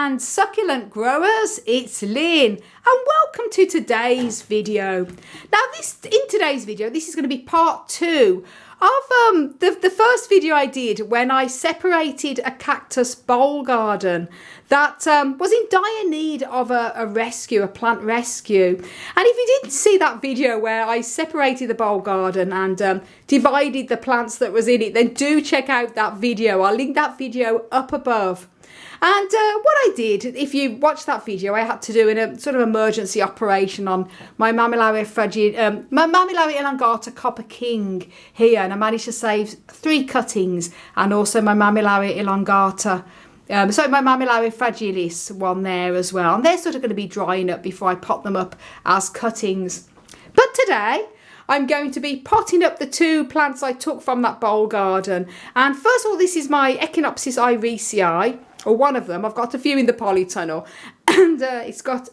and succulent growers, it's Lynn and welcome to today's video. Now in today's video, this is going to be part 2 of the first video I did when I separated a cactus bowl garden that was in dire need of a rescue, a plant rescue. And if you didn't see that video where I separated the bowl garden and divided the plants that was in it, then do check out that video. I'll link that video up above. And what I did, if you watch that video, I had to do a sort of emergency operation on my Mammillaria elongata Copper King here, and I managed to save 3 cuttings, and also my Mammillaria elongata, my Mammillaria fragilis one there as well, and they're sort of going to be drying up before I pot them up as cuttings. But today I'm going to be potting up the 2 plants I took from that bowl garden. And first of all, this is my Echinopsis irisii, or one of them. I've got a few in the polytunnel, and it's got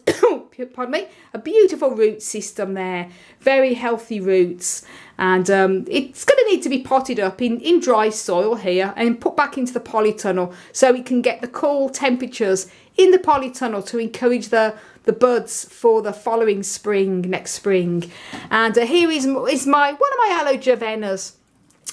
pardon me, a beautiful root system there, very healthy roots, and it's going to need to be potted up in dry soil here and put back into the polytunnel so it can get the cool temperatures in the polytunnel to encourage the buds for the following spring, next spring. And here is one of my aloe javenas,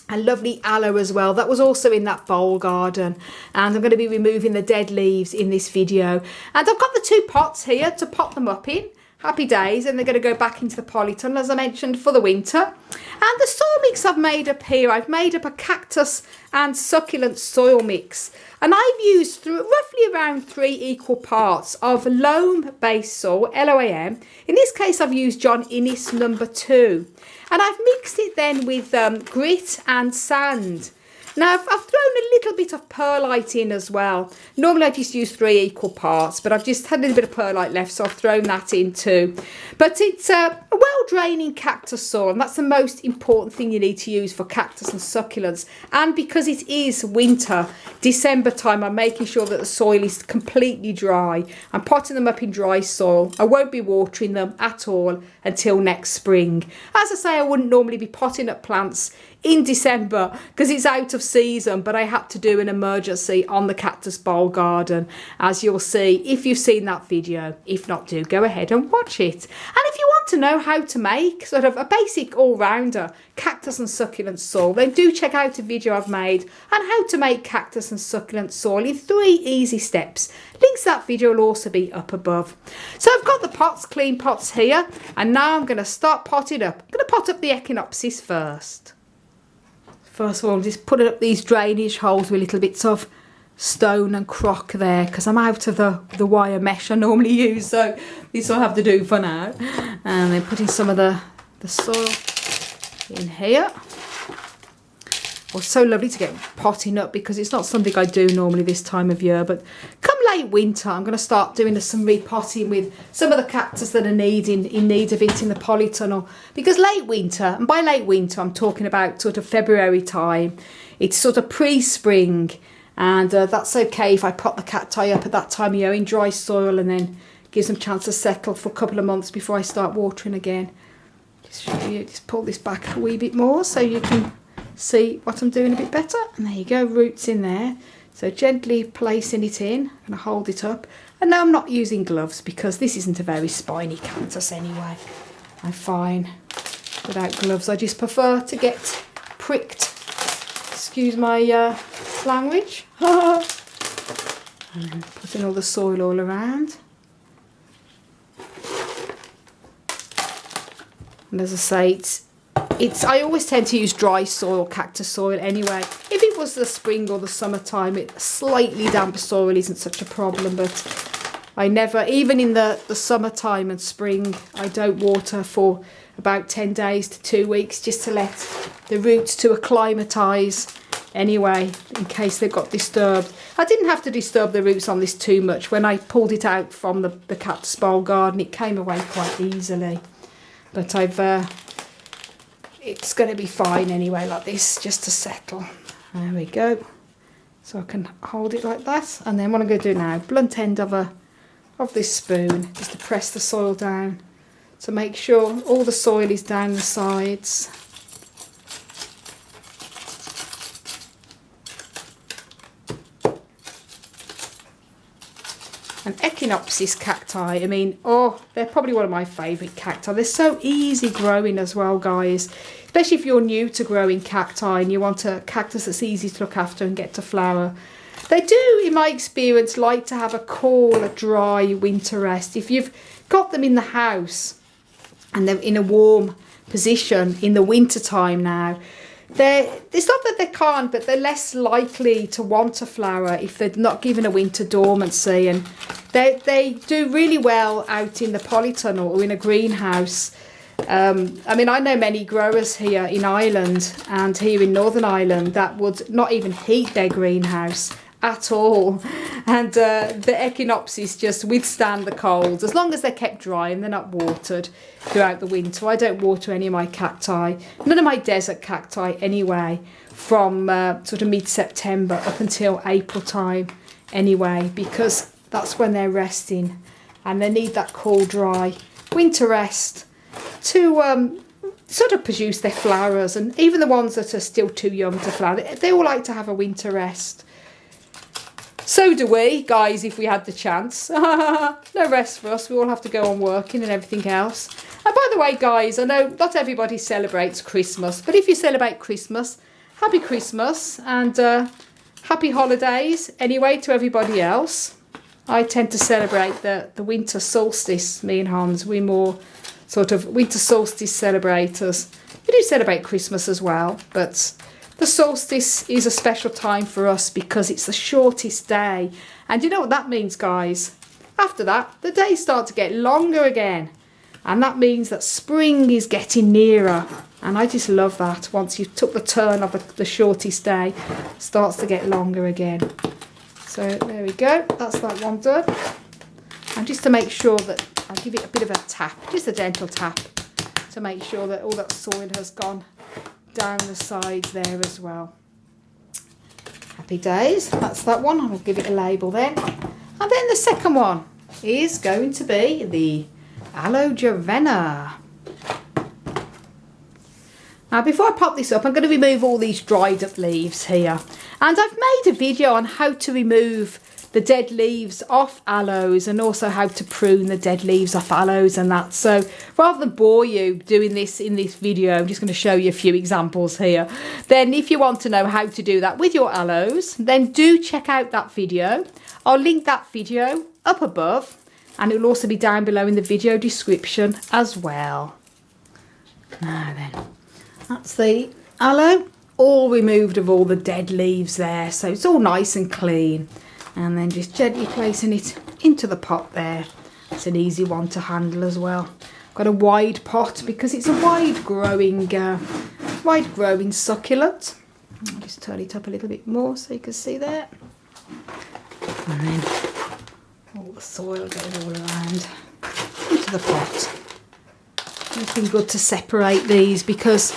a lovely aloe as well, that was also in that bowl garden, and I'm going to be removing the dead leaves in this video. And I've got the 2 pots here to pot them up in. Happy days, and they're going to go back into the polytunnel, as I mentioned, for the winter. And the soil mix I've made up here, I've made up a cactus and succulent soil mix, and I've used roughly around 3 equal parts of loam-based soil, LOAM. In this case, I've used John Innes number 2, and I've mixed it then with grit and sand. Now I've thrown a little bit of perlite in as well. Normally I just use 3 equal parts, but I've just had a little bit of perlite left, so I've thrown that in too. But it's a well-draining cactus soil, and that's the most important thing you need to use for cactus and succulents. And because it is winter, December time, I'm making sure that the soil is completely dry. I'm potting them up in dry soil. I won't be watering them at all until next spring. As I say, I wouldn't normally be potting up plants in December because it's out of season, but I had to do an emergency on the cactus bowl garden, as you'll see if you've seen that video. If not, do go ahead and watch it. And if you want to know how to make sort of a basic all-rounder cactus and succulent soil, then do check out a video I've made on how to make cactus and succulent soil in 3 easy steps. Links to that video will also be up above. So I've got the pots, clean pots here, and now I'm going to start potting up. I'm going to pot up the Echinopsis first. First of all, just putting up these drainage holes with little bits of stone and crock there, because I'm out of the wire mesh I normally use, so this will have to do for now. And then putting some of the soil in here. Well, so lovely to get potting up, because it's not something I do normally this time of year, but come late winter I'm going to start doing some repotting with some of the cactus that are in need of it in the polytunnel. Because late winter, and by late winter I'm talking about sort of February time, it's sort of pre-spring, and that's okay if I pot the cacti up at that time of year in dry soil, and then gives them a chance to settle for a couple of months before I start watering again. Just show you, just pull this back a wee bit more so you can see what I'm doing a bit better. And there you go, roots in there. So gently placing it in, I'm going to hold it up. And now I'm not using gloves because this isn't a very spiny cactus anyway. I'm fine without gloves. I just prefer to get pricked. Excuse my language. And putting all the soil all around. And as I say, I always tend to use dry soil, cactus soil anyway. If it was the spring or the summertime, slightly damp soil isn't such a problem, but I never, even in the summertime and spring, I don't water for about 10 days to 2 weeks, just to let the roots to acclimatise anyway, in case they got disturbed. I didn't have to disturb the roots on this too much. When I pulled it out from the cactus bowl garden, it came away quite easily. But it's going to be fine anyway, like this, just to settle. There we go. So I can hold it like that, and then what I'm going to do now, blunt end of this spoon, just to press the soil down to make sure all the soil is down the sides. Echinopsis cacti. I mean, oh, they're probably one of my favourite cacti. They're so easy growing as well, guys. Especially if you're new to growing cacti and you want a cactus that's easy to look after and get to flower. They do, in my experience, like to have a cool, dry winter rest. If you've got them in the house and they're in a warm position in the winter time now, it's not that they can't, but they're less likely to want to flower if they're not given a winter dormancy. And they do really well out in the polytunnel or in a greenhouse. I mean, I know many growers here in Ireland and here in Northern Ireland that would not even heat their greenhouse at all, and the Echinopsis just withstand the cold as long as they're kept dry and they're not watered throughout the winter. I don't water any of my cacti, none of my desert cacti anyway, from sort of mid-September up until April time anyway, because that's when they're resting and they need that cool, dry winter rest to sort of produce their flowers. And even the ones that are still too young to flower, they all like to have a winter rest. So do we, guys, if we had the chance. No rest for us. We all have to go on working and everything else. And by the way, guys, I know not everybody celebrates Christmas, but if you celebrate Christmas, happy Christmas and happy holidays anyway to everybody else. I tend to celebrate the winter solstice, me and Hans. We're more sort of winter solstice celebrators. We do celebrate Christmas as well, but the solstice is a special time for us because it's the shortest day. And you know what that means, guys? After that, the days start to get longer again. And that means that spring is getting nearer. And I just love that. Once you've took the turn of the shortest day, it starts to get longer again. So there we go. That's that one done. And just to make sure that I'll give it a bit of a tap, just a gentle tap, to make sure that all that soil has gone down the sides there as well. Happy days. That's that one. I'll give it a label then. And then the second one is going to be the Aloe Javena. Now before I pop this up, I'm going to remove all these dried up leaves here. And I've made a video on how to remove the dead leaves off aloes and also how to prune the dead leaves off aloes and that. So rather than bore you doing this in this video, I'm just going to show you a few examples here. Then if you want to know how to do that with your aloes, then do check out that video. I'll link that video up above and it will also be down below in the video description as well. Now then, that's the aloe all removed of all the dead leaves there, so it's all nice and clean. And then just gently placing it into the pot there. It's an easy one to handle as well. Got a wide pot because it's a wide growing succulent. I'll just turn it up a little bit more so you can see there. And then all the soil goes all around into the pot. It's been good to separate these because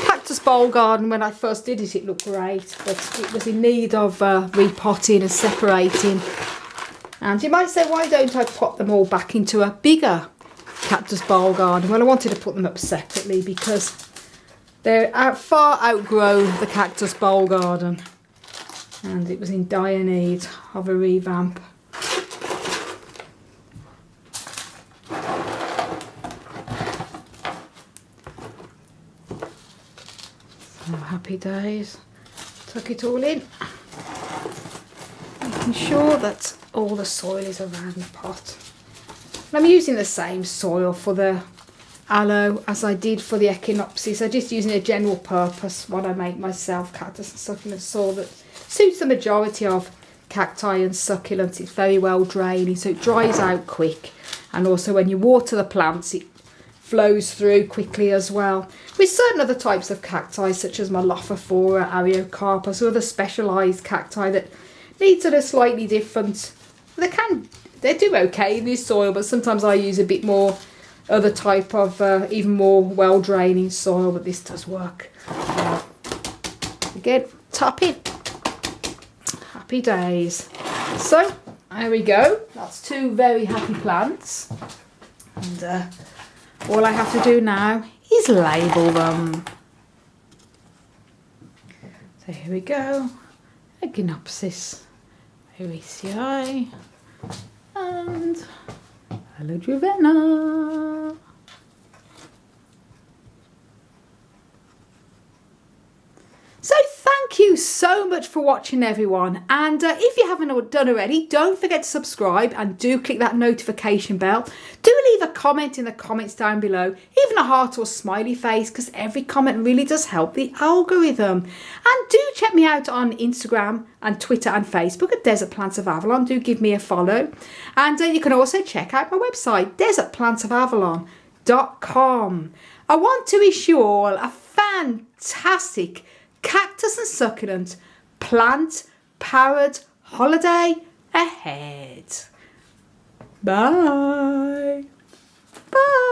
Cactus bowl garden, when I first did it, it looked great, but it was in need of repotting and separating. And you might say, why don't I put them all back into a bigger cactus bowl garden? Well, I wanted to put them up separately because they're far outgrown the cactus bowl garden, and it was in dire need of a revamp. Oh, happy days. Tuck it all in, making sure that all the soil is around the pot. And I'm using the same soil for the aloe as I did for the Echinopsis. I'm just using a general purpose one I make myself, cactus and succulent soil that suits the majority of cacti and succulents. It's very well draining, so it dries out quick, and also when you water the plants it flows through quickly as well. With certain other types of cacti such as Malophophora, Ariocarpus, or other specialised cacti that need sort of slightly different, they do okay in this soil, but sometimes I use a bit more other type of even more well draining soil, but this does work. Again, tap it. Happy days. So there we go, that's two very happy plants, and all I have to do now is label them. So here we go. Echinopsis oecii. and Aloe Juvena. So thank you so much for watching, everyone, and if you haven't done already, don't forget to subscribe and do click that notification bell. Do leave a comment in the comments down below, even a heart or smiley face, because every comment really does help the algorithm. And do check me out on Instagram and Twitter and Facebook at Desert Plants of Avalon. Do give me a follow, and you can also check out my website, desertplantsofavalon.com. I want to wish you all a fantastic cactus and succulent plant powered holiday ahead. Bye. Bye.